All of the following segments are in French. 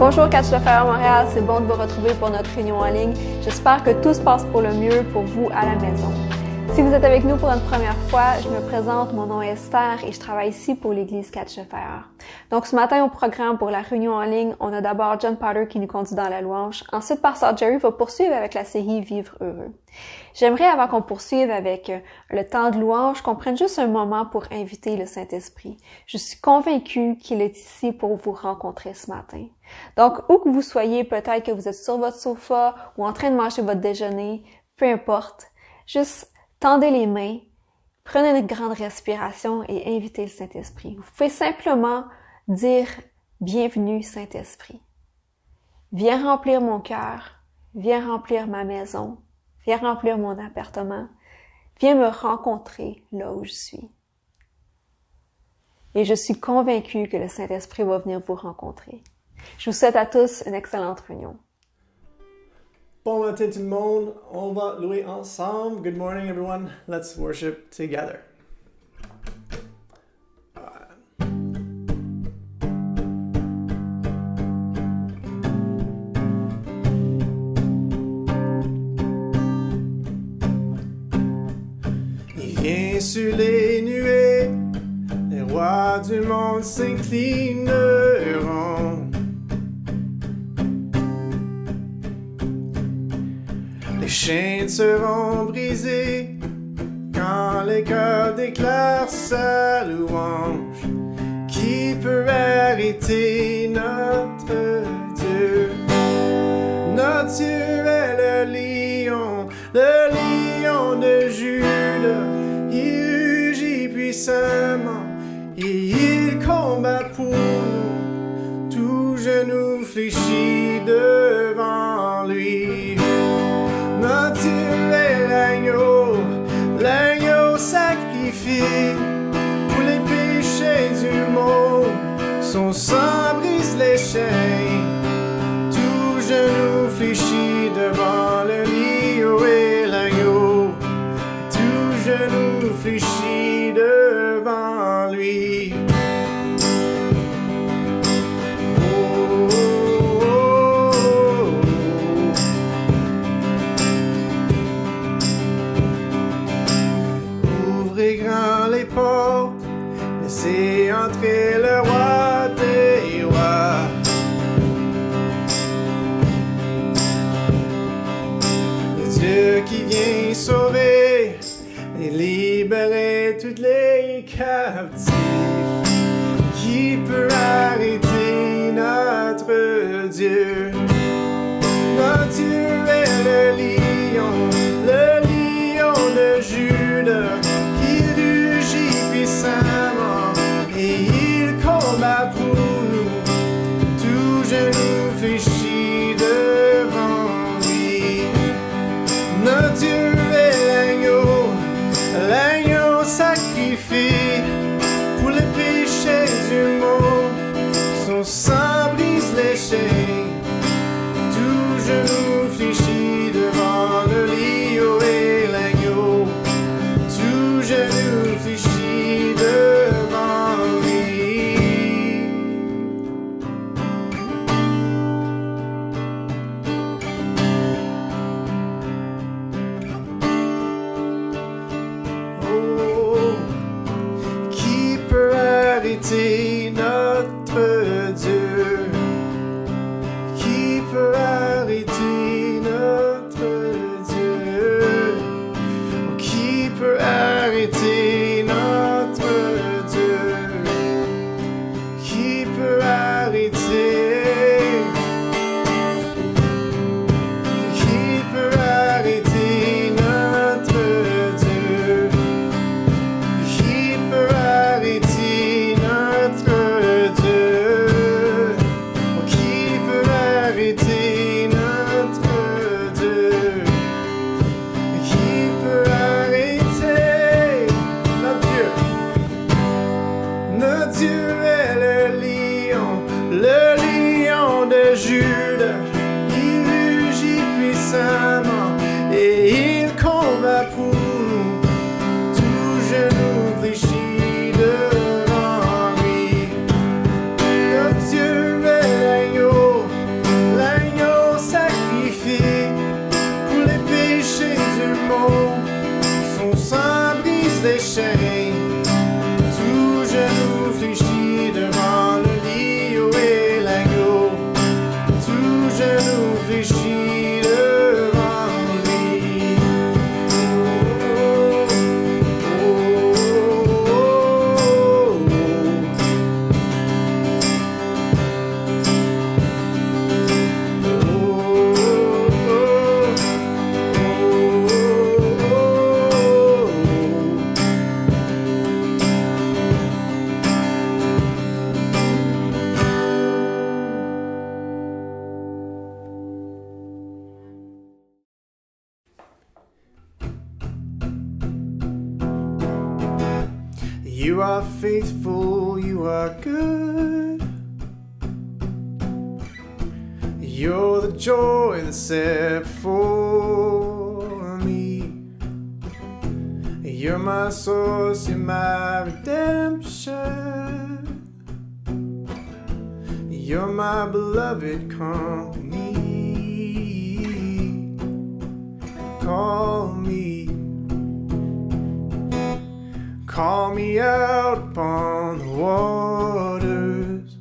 Bonjour Catch the Fire Montréal, c'est bon de vous retrouver pour notre réunion en ligne. J'espère que tout se passe pour le mieux pour vous à la maison. Si vous êtes avec nous pour une première fois, je me présente, mon nom est Esther et je travaille ici pour l'église Catch the Fire. Donc ce matin au programme pour la réunion en ligne, on a d'abord John Potter qui nous conduit dans la louange. Ensuite, Pasteur Jerry va poursuivre avec la série Vivre heureux. J'aimerais, avant qu'on poursuive avec le temps de louange, qu'on prenne juste un moment pour inviter le Saint-Esprit. Je suis convaincue qu'il est ici pour vous rencontrer ce matin. Donc, où que vous soyez, peut-être que vous êtes sur votre sofa ou en train de manger votre déjeuner, peu importe, juste tendez les mains, prenez une grande respiration et invitez le Saint-Esprit. Vous pouvez simplement dire « Bienvenue Saint-Esprit ». Viens remplir mon cœur, viens remplir ma maison, viens remplir mon appartement, viens me rencontrer là où je suis. Et je suis convaincue que le Saint-Esprit va venir vous rencontrer. Je vous souhaite à tous une excellente réunion. Bon matin tout le monde, on va louer ensemble. Good morning everyone, let's worship together. Il vient sur les nuées, les rois du monde s'inclineront. Les chaînes seront brisées quand les cœurs déclarent sa louange. Qui peut arrêter notre Dieu? Notre Dieu est le lion de Juda. Il rugit puissamment et il combat pour nous. Tout genou fléchit devant lui. Notre Dieu est l'agneau sacrifié pour les péchés du monde. Son sang brise les chaînes, tout genou fléchit devant le lion et l'agneau. Tout genou fléchit devant lui. Grand les portes, laissez entrer le roi des rois. Le Dieu qui vient sauver et libérer toutes les captifs. Qui peut arrêter notre Dieu? Notre Dieu est le lion de Juda. Et il combat pour nous, tout genou fléchit devant lui. Notre Dieu est l'agneau sacrifié pour les péchés du monde. Son sang brise les chaînes, tout genou fléchit devant le lion et l'agneau. Tout genou fléchit devant lui. You are faithful, you are good. You're the joy that's set before me. You're my source, you're my redemption. You're my beloved company. Call me out upon the waters,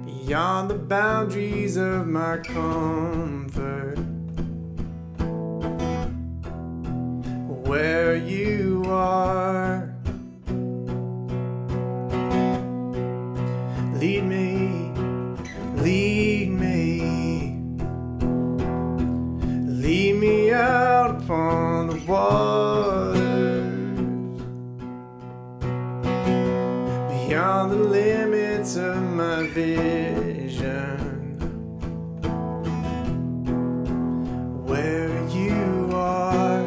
beyond the boundaries of my comfort. Where you are, lead me, lead me, lead me out upon the waters, beyond the limits of my vision. Where you are,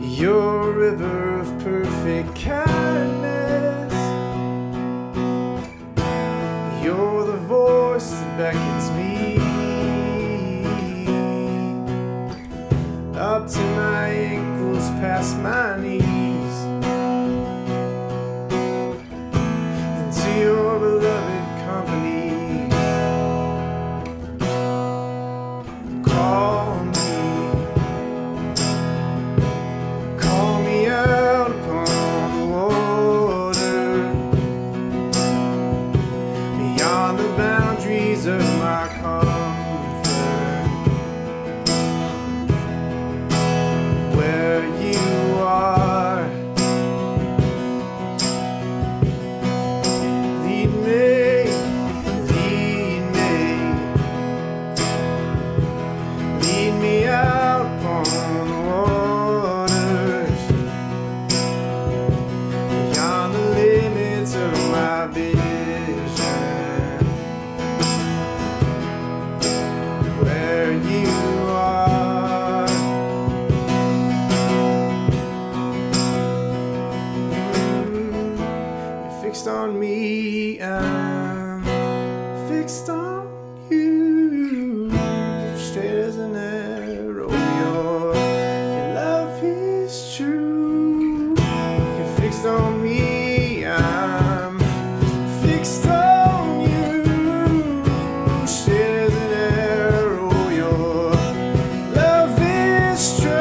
your river of perfect kindness. You're the voice that beckons me up to my ankles, past my knees, into your beloved company. Call me out upon the water, beyond the boundaries of my comfort. Where you are, lead me, lead me, lead me out upon the waters, beyond the limits of my vision. Where you are, you're fixed on me, I'm fixed on you, straight as an arrow. Your love is true. You're fixed on me, I'm fixed on you, straight as an arrow. Your love is true.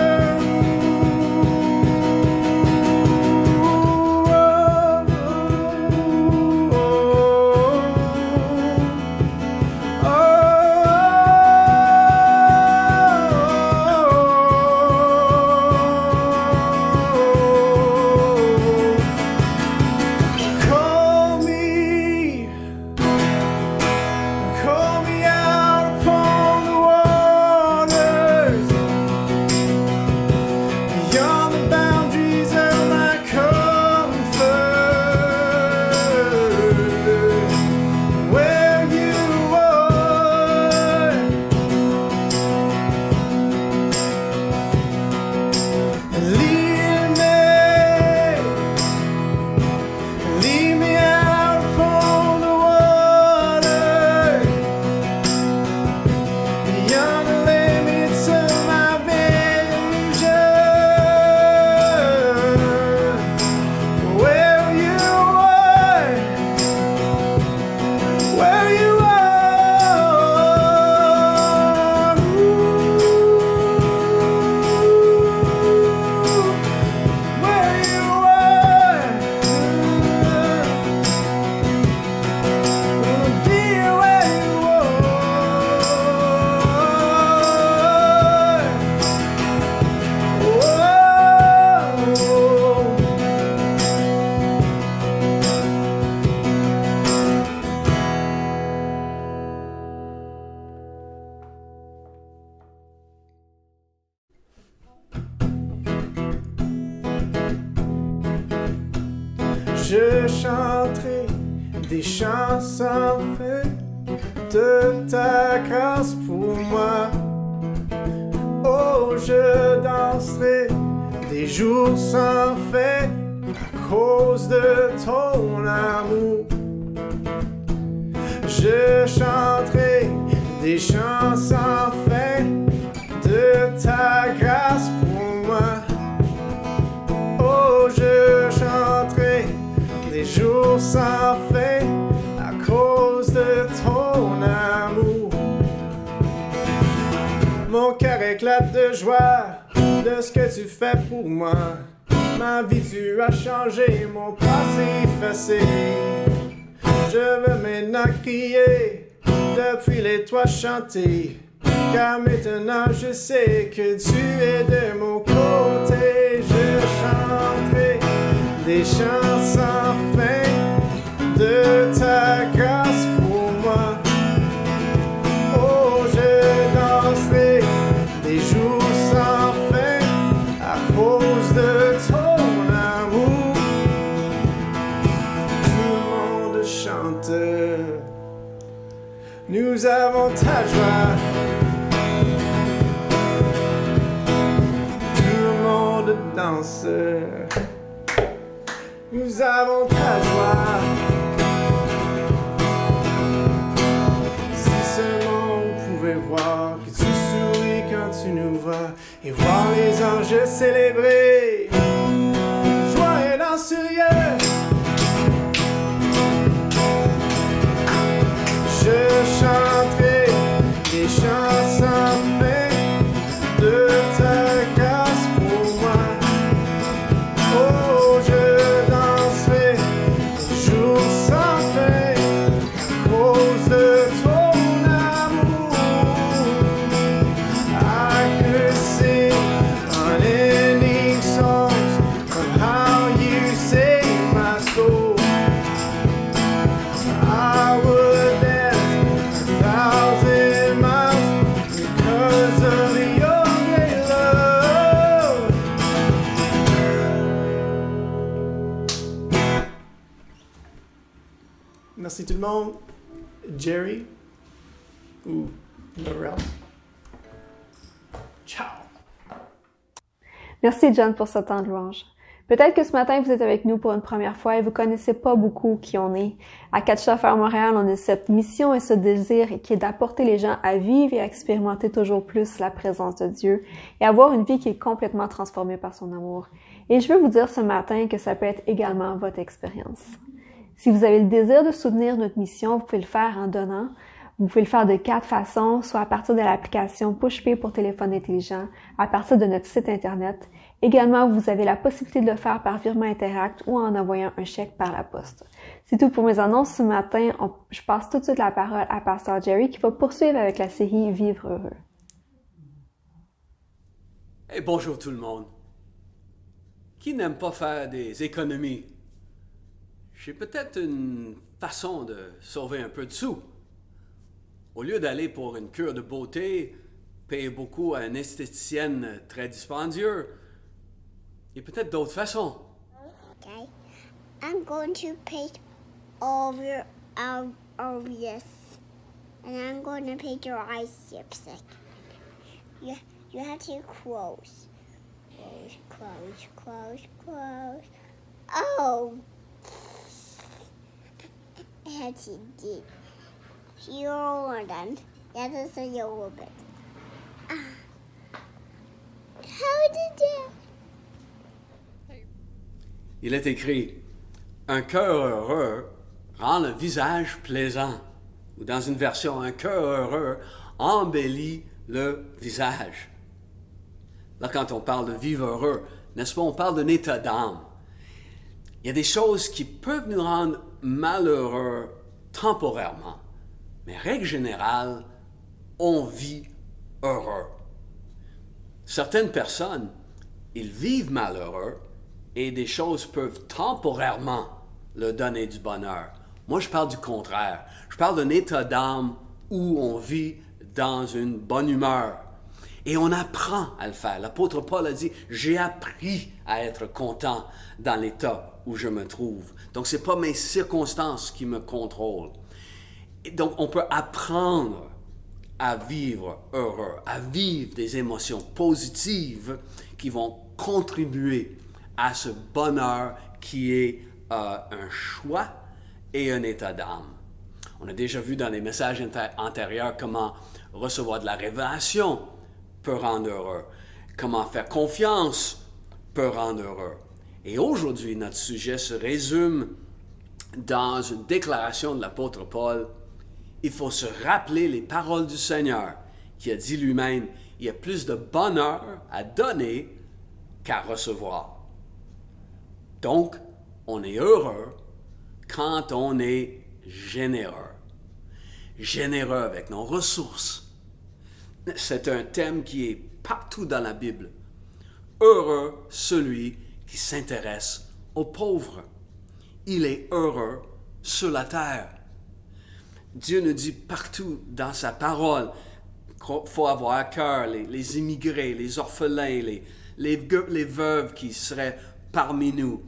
Call me out upon the waters, beyond the boundaries of my comfort. Where you are, lead me out upon the water, beyond the limits of my vision. Where you are, where you are, where you are, be where you Je chanterai des chansons faites de ta grâce pour moi. Oh, je danserai des jours sans fin à cause de ton amour. Je chanterai des chants sans fin de ta grâce pour moi. Oh, je chanterai des jours sans fin à cause de ton amour. Mon cœur éclate de joie de ce que tu fais pour moi. Ma vie tu as changé, mon passé effacé. Je veux maintenant crier, depuis les toits chanter. Car maintenant je sais que tu es de mon côté. Je chanterai des chants sans fin de ta grâce pour moi. Oh, je danserai des jours sans fin à cause de ton amour. Tout le monde chante, nous avons ta joie. Tout le monde danse, nous avons ta joie. Si seulement on pouvait voir que tu souris quand tu nous vois et voir les anges célébrer. Joyeux dans ce lieu. Je chanterai des chants sans fin de ta grâce pour moi. Oh, je danserai des jours sans fin à cause de ton amour. I could sing unending songs of how you saved my soul. I would dance 1,000 miles because of your great love. Merci tout le monde. Jerry ou whoever else. Ciao. Merci John pour ce temps de louange. Peut-être que ce matin, vous êtes avec nous pour une première fois et vous connaissez pas beaucoup qui on est. À Catch-Faire Montréal, on a cette mission et ce désir qui est d'apporter les gens à vivre et à expérimenter toujours plus la présence de Dieu et avoir une vie qui est complètement transformée par son amour. Et je veux vous dire ce matin que ça peut être également votre expérience. Si vous avez le désir de soutenir notre mission, vous pouvez le faire en donnant. Vous pouvez le faire de 4 façons, soit à partir de l'application PushPay pour téléphone intelligent, à partir de notre site Internet. Également, vous avez la possibilité de le faire par virement Interact ou en envoyant un chèque par la poste. C'est tout pour mes annonces ce matin. Je passe tout de suite la parole à Pasteur Jerry qui va poursuivre avec la série Vivre heureux. Et bonjour tout le monde. Qui n'aime pas faire des économies? J'ai peut-être une façon de sauver un peu de sous. Au lieu d'aller pour une cure de beauté, payer beaucoup à une esthéticienne très dispendieuse, il y a peut-être d'autres façons. Okay, I'm going to paint over this, and I'm going to paint your eyes lipstick. You have to close. Close. Oh, I had to do. You're done. Yeah, that's a little bit. How did you? Il est écrit « Un cœur heureux rend le visage plaisant » ou dans une version « Un cœur heureux embellit le visage ». Là, quand on parle de vivre heureux, n'est-ce pas, on parle d'un état d'âme. Il y a des choses qui peuvent nous rendre malheureux temporairement, mais règle générale, on vit heureux. Certaines personnes, ils vivent malheureux et des choses peuvent temporairement leur donner du bonheur. Moi, je parle du contraire. Je parle d'un état d'âme où on vit dans une bonne humeur. Et on apprend à le faire. L'apôtre Paul a dit, j'ai appris à être content dans l'état où je me trouve. Donc, ce n'est pas mes circonstances qui me contrôlent. Et donc, on peut apprendre à vivre heureux, à vivre des émotions positives qui vont contribuer à ce bonheur qui est un choix et un état d'âme. On a déjà vu dans les messages antérieurs comment recevoir de la révélation peut rendre heureux, comment faire confiance peut rendre heureux. Et aujourd'hui, notre sujet se résume dans une déclaration de l'apôtre Paul. Il faut se rappeler les paroles du Seigneur qui a dit lui-même, il y a plus de bonheur à donner qu'à recevoir. Donc, on est heureux quand on est généreux. Généreux avec nos ressources. C'est un thème qui est partout dans la Bible. Heureux celui qui s'intéresse aux pauvres. Il est heureux sur la terre. Dieu nous dit partout dans sa parole qu'il faut avoir à cœur les immigrés, les orphelins, les veuves qui seraient parmi nous.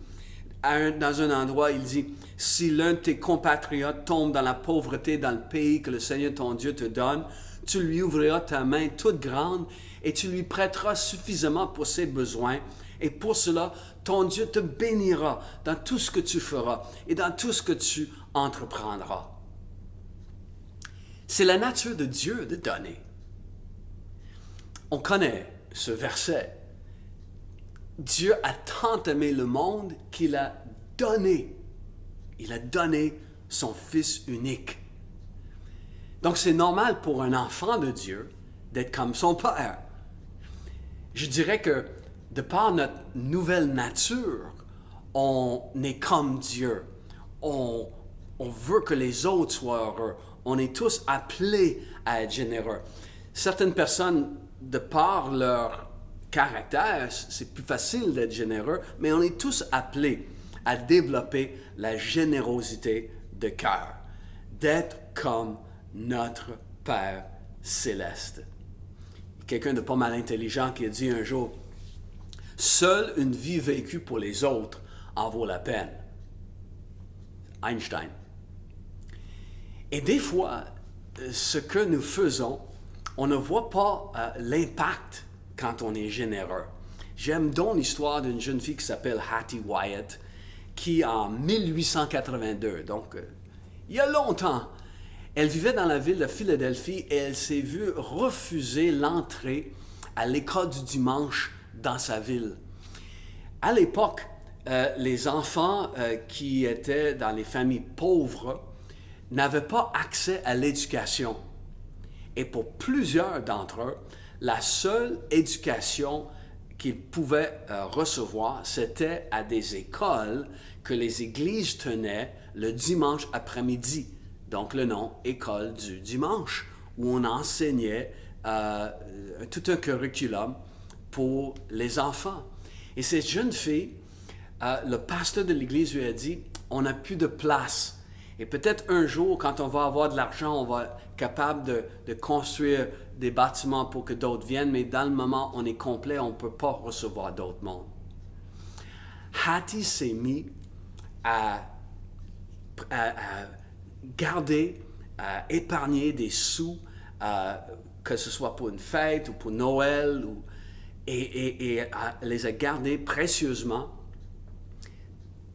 Dans un endroit, il dit, si l'un de tes compatriotes tombe dans la pauvreté dans le pays que le Seigneur ton Dieu te donne, tu lui ouvriras ta main toute grande et tu lui prêteras suffisamment pour ses besoins. Et pour cela, ton Dieu te bénira dans tout ce que tu feras et dans tout ce que tu entreprendras. C'est la nature de Dieu de donner. On connaît ce verset. Dieu a tant aimé le monde qu'il a donné. Il a donné son Fils unique. Donc c'est normal pour un enfant de Dieu d'être comme son Père. Je dirais que de par notre nouvelle nature, on est comme Dieu. On veut que les autres soient heureux. On est tous appelés à être généreux. Certaines personnes, de par leur caractère, c'est plus facile d'être généreux, mais on est tous appelés à développer la générosité de cœur, d'être comme notre Père céleste. Quelqu'un de pas mal intelligent qui a dit un jour, « Seule une vie vécue pour les autres en vaut la peine. » Einstein. Et des fois, ce que nous faisons, on ne voit pas l'impact quand on est généreux. J'aime donc l'histoire d'une jeune fille qui s'appelle Hattie Wyatt, qui en 1882, donc il y a longtemps, elle vivait dans la ville de Philadelphie et elle s'est vue refuser l'entrée à l'école du dimanche dans sa ville. À l'époque, les enfants qui étaient dans les familles pauvres n'avaient pas accès à l'éducation. Et pour plusieurs d'entre eux, la seule éducation qu'ils pouvaient recevoir, c'était à des écoles que les églises tenaient le dimanche après-midi. Donc le nom « École du dimanche », où on enseignait tout un curriculum pour les enfants. Et cette jeune fille, le pasteur de l'église lui a dit « On n'a plus de place. Et peut-être un jour, quand on va avoir de l'argent, on va être capable de construire des bâtiments pour que d'autres viennent, mais dans le moment, on est complet, on ne peut pas recevoir d'autres mondes. » Hattie s'est mis à garder, à épargner des sous, que ce soit pour une fête ou pour Noël, et les a gardés précieusement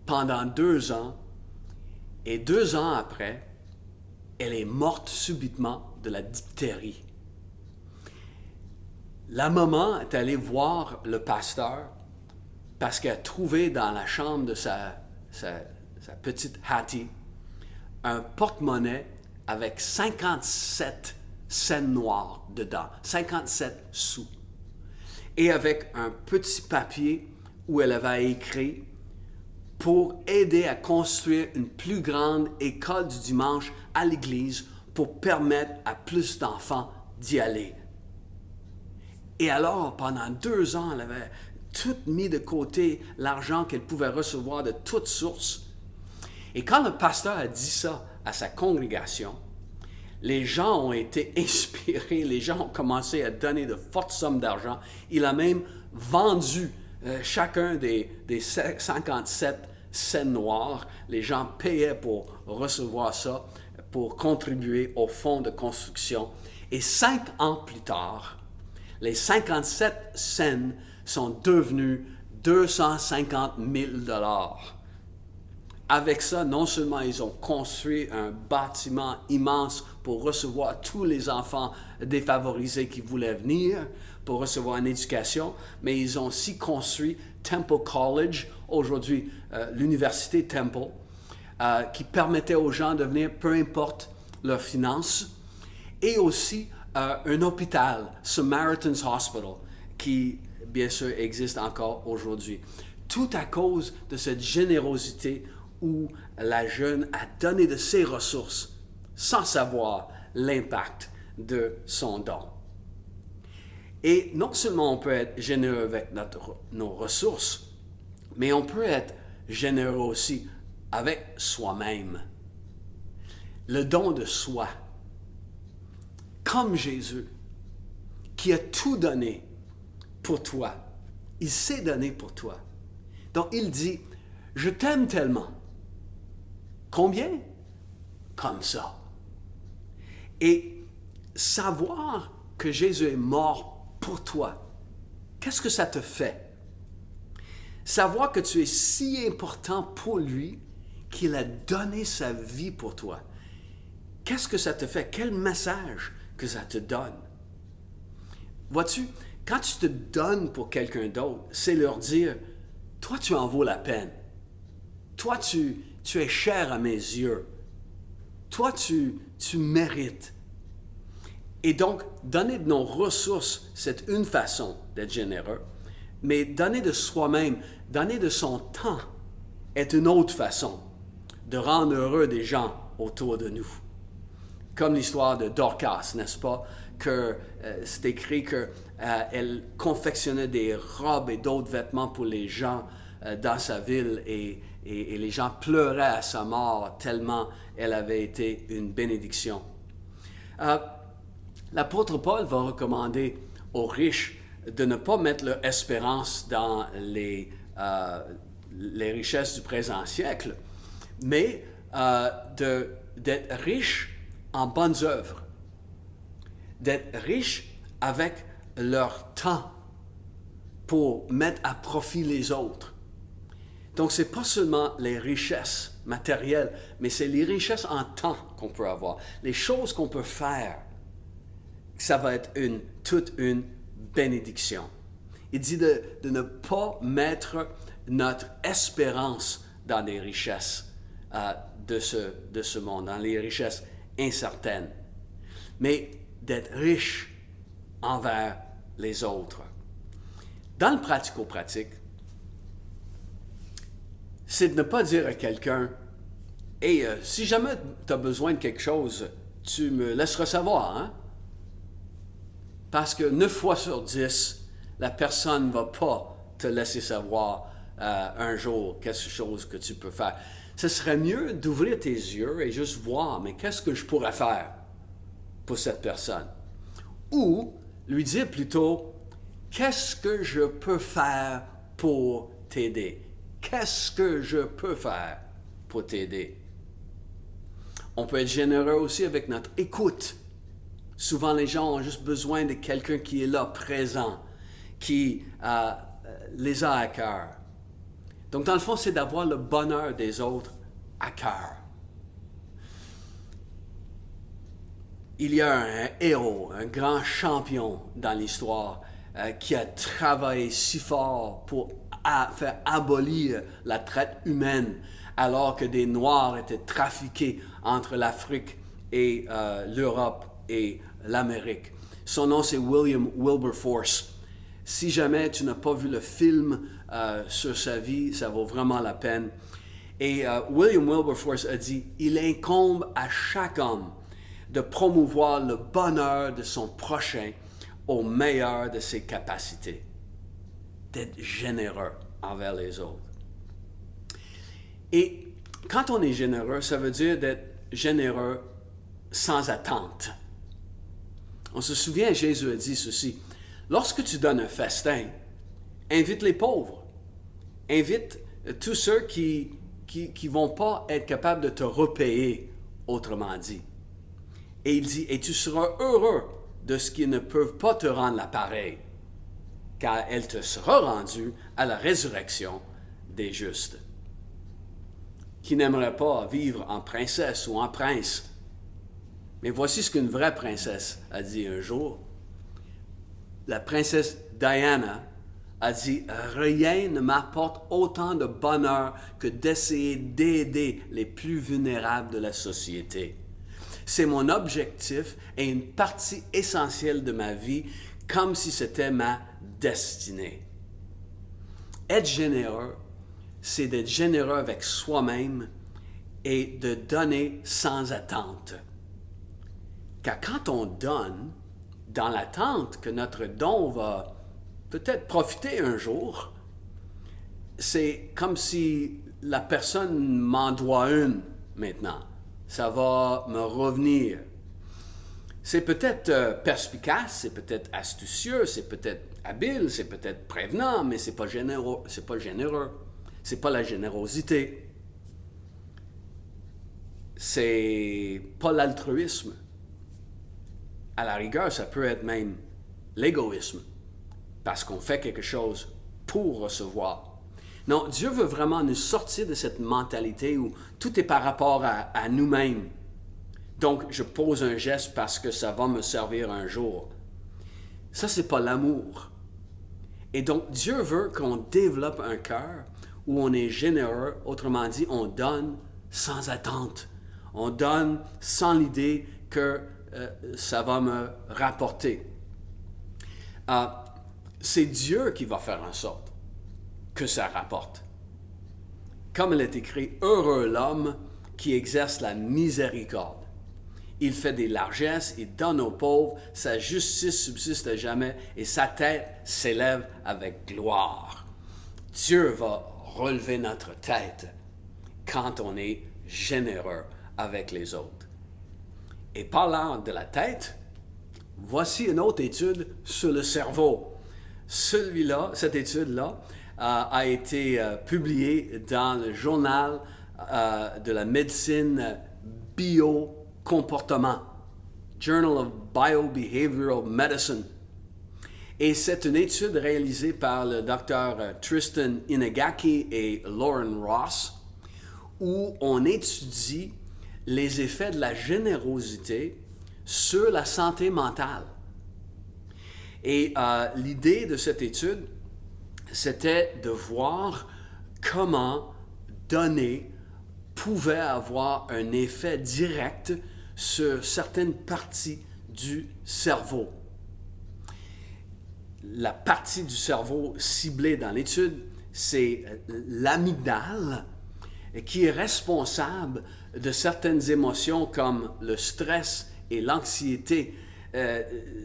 pendant 2 ans. Et 2 ans après, elle est morte subitement de la diphtérie. La maman est allée voir le pasteur parce qu'elle a trouvé dans la chambre de sa petite Hattie un porte-monnaie avec 57 cents noirs dedans, 57 sous. Et avec un petit papier où elle avait écrit pour aider à construire une plus grande école du dimanche à l'église pour permettre à plus d'enfants d'y aller. Et alors, pendant 2 ans, elle avait tout mis de côté l'argent qu'elle pouvait recevoir de toutes sources. Et quand le pasteur a dit ça à sa congrégation, les gens ont été inspirés, les gens ont commencé à donner de fortes sommes d'argent. Il a même vendu chacun des 57 cents noirs. Les gens payaient pour recevoir ça pour contribuer au fonds de construction. Et 5 ans plus tard, les 57 cents sont devenus 250 000 $. Avec ça, non seulement ils ont construit un bâtiment immense pour recevoir tous les enfants défavorisés qui voulaient venir, pour recevoir une éducation, mais ils ont aussi construit Temple College, aujourd'hui l'université Temple, qui permettait aux gens de venir, peu importe leurs finances, et aussi un hôpital, Samaritan's Hospital, qui bien sûr existe encore aujourd'hui. Tout à cause de cette générosité où la jeune a donné de ses ressources sans savoir l'impact de son don. Et non seulement on peut être généreux avec nos ressources, mais on peut être généreux aussi avec soi-même. Le don de soi. Comme Jésus, qui a tout donné pour toi. Il s'est donné pour toi. Donc il dit, je t'aime tellement. Combien? Comme ça. Et savoir que Jésus est mort pour toi, qu'est-ce que ça te fait? Savoir que tu es si important pour lui qu'il a donné sa vie pour toi. Qu'est-ce que ça te fait? Quel message que ça te donne? Vois-tu, quand tu te donnes pour quelqu'un d'autre, c'est leur dire, toi tu en vaux la peine. Toi tu es cher à mes yeux. Toi tu mérites. Et donc, donner de nos ressources, c'est une façon d'être généreux. Mais donner de soi-même, donner de son temps, est une autre façon de rendre heureux des gens autour de nous. Comme l'histoire de Dorcas, n'est-ce pas? Que c'est écrit qu'elle confectionnait des robes et d'autres vêtements pour les gens dans sa ville et les gens pleuraient à sa mort tellement elle avait été une bénédiction. L'apôtre Paul va recommander aux riches de ne pas mettre leur espérance dans les richesses du présent siècle, mais d'être riche en bonnes œuvres, d'être riche avec leur temps pour mettre à profit les autres. Donc, ce n'est pas seulement les richesses matérielles, mais c'est les richesses en temps qu'on peut avoir, les choses qu'on peut faire. Ça va être toute une bénédiction. Il dit de ne pas mettre notre espérance dans les richesses de ce monde, dans les richesses incertaines, mais d'être riche envers les autres. Dans le pratico-pratique, c'est de ne pas dire à quelqu'un « Hey, si jamais tu as besoin de quelque chose, tu me laisseras savoir, hein? » Parce que 9 fois sur 10, la personne ne va pas te laisser savoir un jour quelque chose que tu peux faire. Ce serait mieux d'ouvrir tes yeux et juste voir, mais qu'est-ce que je pourrais faire pour cette personne? Ou lui dire plutôt, qu'est-ce que je peux faire pour t'aider? Qu'est-ce que je peux faire pour t'aider? On peut être généreux aussi avec notre écoute. Souvent, les gens ont juste besoin de quelqu'un qui est là, présent, qui les a à cœur. Donc, dans le fond, c'est d'avoir le bonheur des autres à cœur. Il y a un héros, un grand champion dans l'histoire qui a travaillé si fort pour faire abolir la traite humaine alors que des Noirs étaient trafiqués entre l'Afrique et l'Europe et l'Amérique. Son nom, c'est William Wilberforce. Si jamais tu n'as pas vu le film sur sa vie, ça vaut vraiment la peine. Et William Wilberforce a dit, « Il incombe à chaque homme de promouvoir le bonheur de son prochain au meilleur de ses capacités. » D'être généreux envers les autres. Et quand on est généreux, ça veut dire d'être généreux sans attente. On se souvient, Jésus a dit ceci, « Lorsque tu donnes un festin, invite les pauvres, invite tous ceux qui vont pas être capables de te repayer autrement dit. Et il dit, et tu seras heureux de ce qu'ils ne peuvent pas te rendre l'appareil, car elle te sera rendue à la résurrection des justes. Qui n'aimerait pas vivre en princesse ou en prince? Mais voici ce qu'une vraie princesse a dit un jour. La princesse Diana a dit « Rien ne m'apporte autant de bonheur que d'essayer d'aider les plus vulnérables de la société. C'est mon objectif et une partie essentielle de ma vie, comme si c'était ma destinée. » Être généreux, c'est d'être généreux avec soi-même et de donner sans attente. Car quand on donne, dans l'attente que notre don va peut-être profiter un jour, c'est comme si la personne m'en doit une maintenant. Ça va me revenir. C'est peut-être perspicace, c'est peut-être astucieux, c'est peut-être habile, c'est peut-être prévenant, mais c'est pas généreux, c'est pas la générosité. C'est pas l'altruisme. À la rigueur, ça peut être même l'égoïsme, parce qu'on fait quelque chose pour recevoir. Non, Dieu veut vraiment nous sortir de cette mentalité où tout est par rapport à nous-mêmes. Donc, je pose un geste parce que ça va me servir un jour. Ça, c'est pas l'amour. Et donc, Dieu veut qu'on développe un cœur où on est généreux. Autrement dit, on donne sans attente. On donne sans l'idée que ça va me rapporter. C'est Dieu qui va faire en sorte que ça rapporte. Comme il est écrit, « Heureux l'homme qui exerce la miséricorde. Il fait des largesses, il donne aux pauvres, sa justice subsiste à jamais et sa tête s'élève avec gloire. » Dieu va relever notre tête quand on est généreux avec les autres. Et parlant de la tête, voici une autre étude sur le cerveau. Cette étude-là a été publiée dans le journal de la médecine biocomportement, Journal of Biobehavioral Medicine. Et c'est une étude réalisée par le docteur Tristan Inagaki et Lauren Ross, où on étudie les effets de la générosité sur la santé mentale. Et l'idée de cette étude, c'était de voir comment donner pouvait avoir un effet direct sur certaines parties du cerveau. La partie du cerveau ciblée dans l'étude, c'est l'amygdale, qui est responsable de certaines émotions comme le stress et l'anxiété.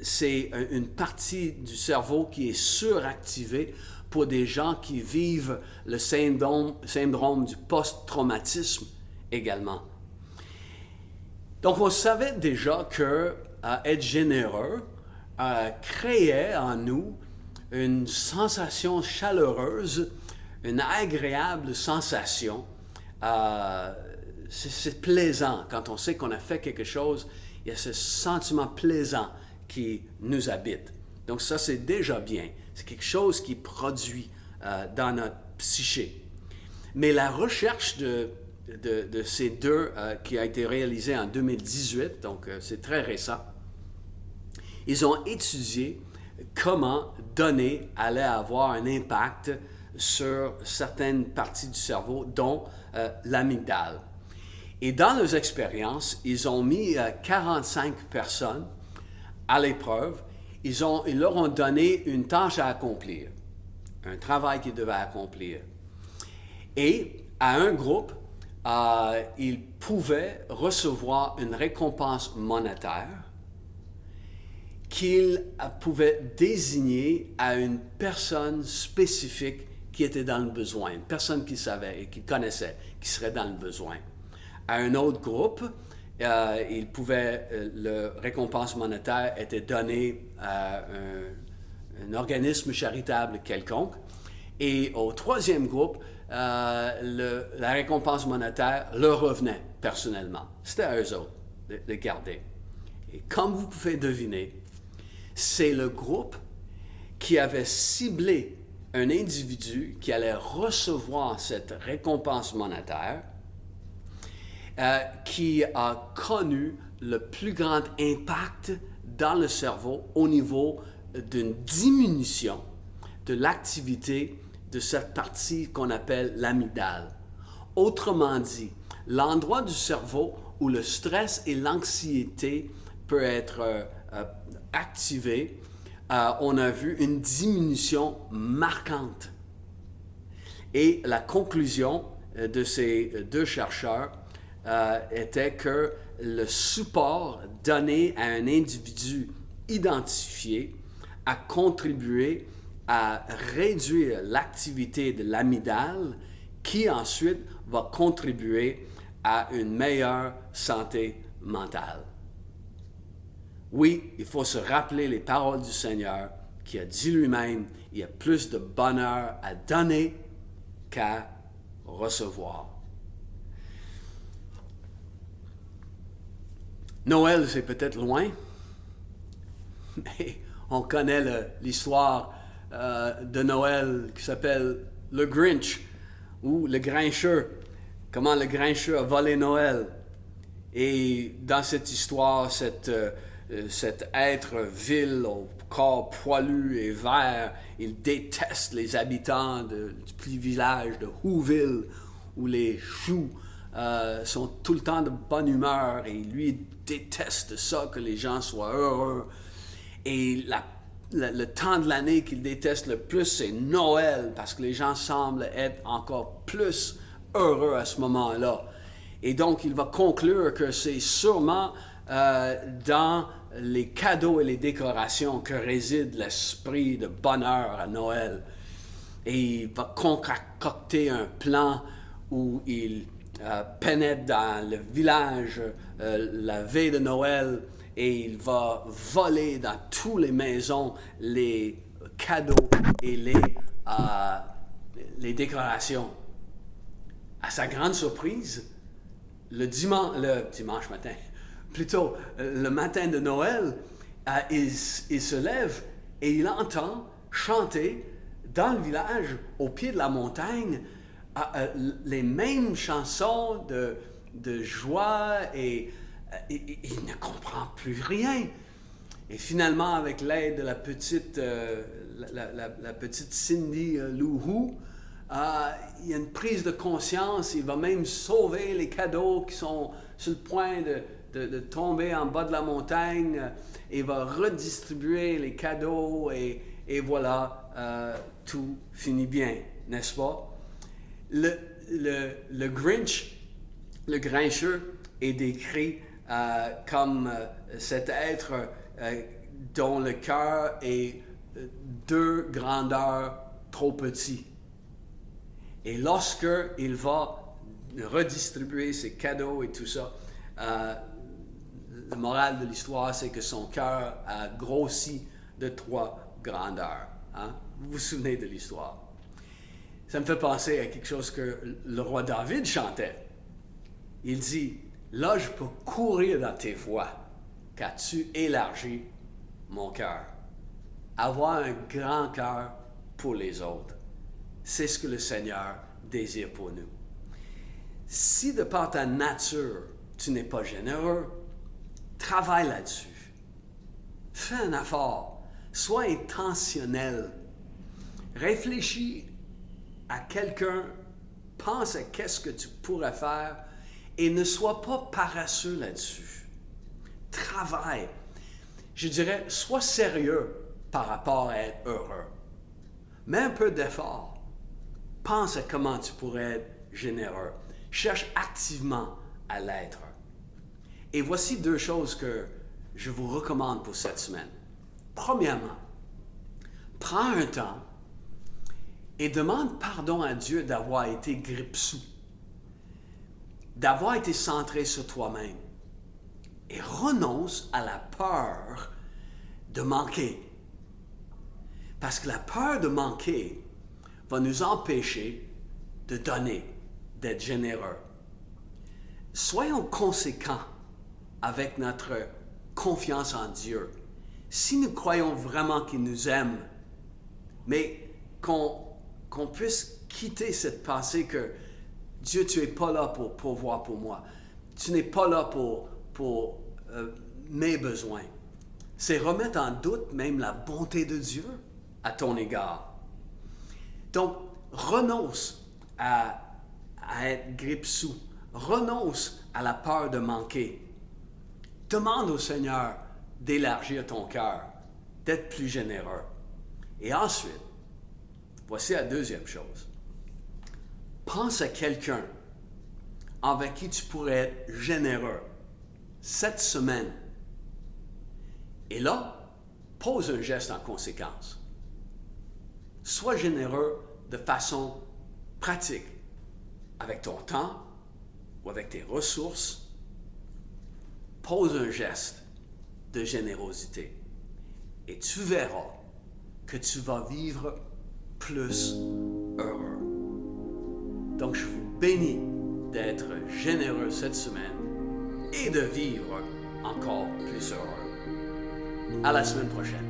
C'est une partie du cerveau qui est suractivée pour des gens qui vivent le syndrome du post-traumatisme également. Donc, on savait déjà que être généreux créait en nous une sensation chaleureuse, une agréable sensation. C'est plaisant quand on sait qu'on a fait quelque chose. Il y a ce sentiment plaisant qui nous habite. Donc ça, c'est déjà bien. C'est quelque chose qui produit dans notre psyché. Mais la recherche de ces deux qui a été réalisée en 2018, donc c'est très récent, ils ont étudié comment donner allait avoir un impact sur certaines parties du cerveau, dont l'amygdale. Et dans leurs expériences, ils ont mis 45 personnes à l'épreuve. Ils leur ont donné une tâche à accomplir, un travail qu'ils devaient accomplir. Et à un groupe, ils pouvaient recevoir une récompense monétaire qu'ils pouvaient désigner à une personne spécifique qui était dans le besoin, une personne qu'ils savaient et qu'ils connaissaient, qui serait dans le besoin. À un autre groupe, la récompense monétaire était donnée à un organisme charitable quelconque. Et au troisième groupe, la récompense monétaire leur revenait. personnellement. C'était à eux autres de garder. Et comme vous pouvez deviner, c'est le groupe qui avait ciblé un individu qui allait recevoir cette récompense monétaire, qui a connu le plus grand impact dans le cerveau au niveau d'une diminution de l'activité de cette partie qu'on appelle l'amygdale. Autrement dit, l'endroit du cerveau où le stress et l'anxiété peuvent être activés, on a vu une diminution marquante. Et la conclusion de ces deux chercheurs était que le support donné à un individu identifié a contribué à réduire l'activité de l'amygdale qui ensuite va contribuer à une meilleure santé mentale. Oui, il faut se rappeler les paroles du Seigneur qui a dit lui-même, il y a plus de bonheur à donner qu'à recevoir. Noël, c'est peut-être loin, mais on connaît l'histoire de Noël qui s'appelle le Grinch ou le Grincheux. Comment le Grincheux a volé Noël. Et dans cette histoire, cet être vil au corps poilu et vert, il déteste les habitants du petit village de Whoville où les choux sont tout le temps de bonne humeur et lui déteste ça, que les gens soient heureux. Et le temps de l'année qu'il déteste le plus, c'est Noël, parce que les gens semblent être encore plus heureux à ce moment-là. Et donc, il va conclure que c'est sûrement dans les cadeaux et les décorations que réside l'esprit de bonheur à Noël. Et il va concocter un plan où il pénètre dans le village la veille de Noël et il va voler dans toutes les maisons les cadeaux et les décorations. À sa grande surprise, le dimanche matin, plutôt le matin de Noël, il se lève et il entend chanter dans le village, au pied de la montagne, les mêmes chansons de joie et il ne comprend plus rien. Et finalement, avec l'aide de la petite Cindy Lou Who, il y a une prise de conscience. Il va même sauver les cadeaux qui sont sur le point de tomber en bas de la montagne. Il va redistribuer les cadeaux et voilà, tout finit bien, n'est-ce pas? Le Grinch, le Grincheux, est décrit comme cet être dont le cœur est deux grandeurs trop petits. Et lorsqu'il va redistribuer ses cadeaux et tout ça, la morale de l'histoire, c'est que son cœur a grossi de 3 grandeurs. Hein? Vous vous souvenez de l'histoire? Ça me fait penser à quelque chose que le roi David chantait. Il dit, « Là, je peux courir dans tes voies, car tu élargis mon cœur. » Avoir un grand cœur pour les autres, c'est ce que le Seigneur désire pour nous. Si de par ta nature, tu n'es pas généreux, travaille là-dessus. Fais un effort. Sois intentionnel. Réfléchis à quelqu'un, pense à qu'est-ce que tu pourrais faire et ne sois pas paresseux là-dessus. Travaille. Je dirais, sois sérieux par rapport à être heureux. Mets un peu d'effort. Pense à comment tu pourrais être généreux. Cherche activement à l'être. Et voici 2 choses que je vous recommande pour cette semaine. Premièrement, prends un temps et demande pardon à Dieu d'avoir été grippe-sous, d'avoir été centré sur toi-même. Et renonce à la peur de manquer. Parce que la peur de manquer va nous empêcher de donner, d'être généreux. soyons conséquents avec notre confiance en Dieu. Si nous croyons vraiment qu'il nous aime, mais qu'on puisse quitter cette pensée que Dieu, tu n'es pas là pour pourvoir pour moi. Tu n'es pas là pour mes besoins. C'est remettre en doute même la bonté de Dieu à ton égard. Donc, renonce à être grippe-sous. Renonce à la peur de manquer. Demande au Seigneur d'élargir ton cœur, d'être plus généreux. Et ensuite, voici la deuxième chose. Pense à quelqu'un avec qui tu pourrais être généreux cette semaine. Et là, pose un geste en conséquence. Sois généreux de façon pratique, avec ton temps ou avec tes ressources. Pose un geste de générosité et tu verras que tu vas vivre plus heureux. Donc, je vous bénis d'être généreux cette semaine et de vivre encore plus heureux. À la semaine prochaine.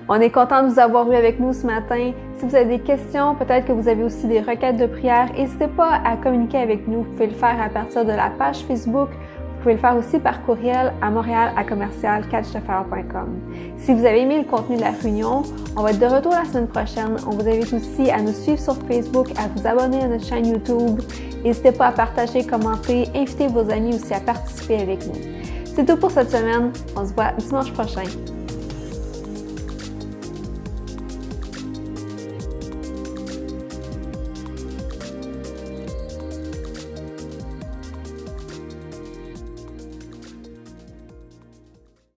On est content de vous avoir eu avec nous ce matin. Si vous avez des questions, peut-être que vous avez aussi des requêtes de prière, n'hésitez pas à communiquer avec nous. Vous pouvez le faire à partir de la page Facebook. Vous pouvez le faire aussi par courriel à montréal@catchtefire.com. Si vous avez aimé le contenu de la réunion, on va être de retour la semaine prochaine. On vous invite aussi à nous suivre sur Facebook, à vous abonner à notre chaîne YouTube. N'hésitez pas à partager, commenter, inviter vos amis aussi à participer avec nous. C'est tout pour cette semaine. On se voit dimanche prochain.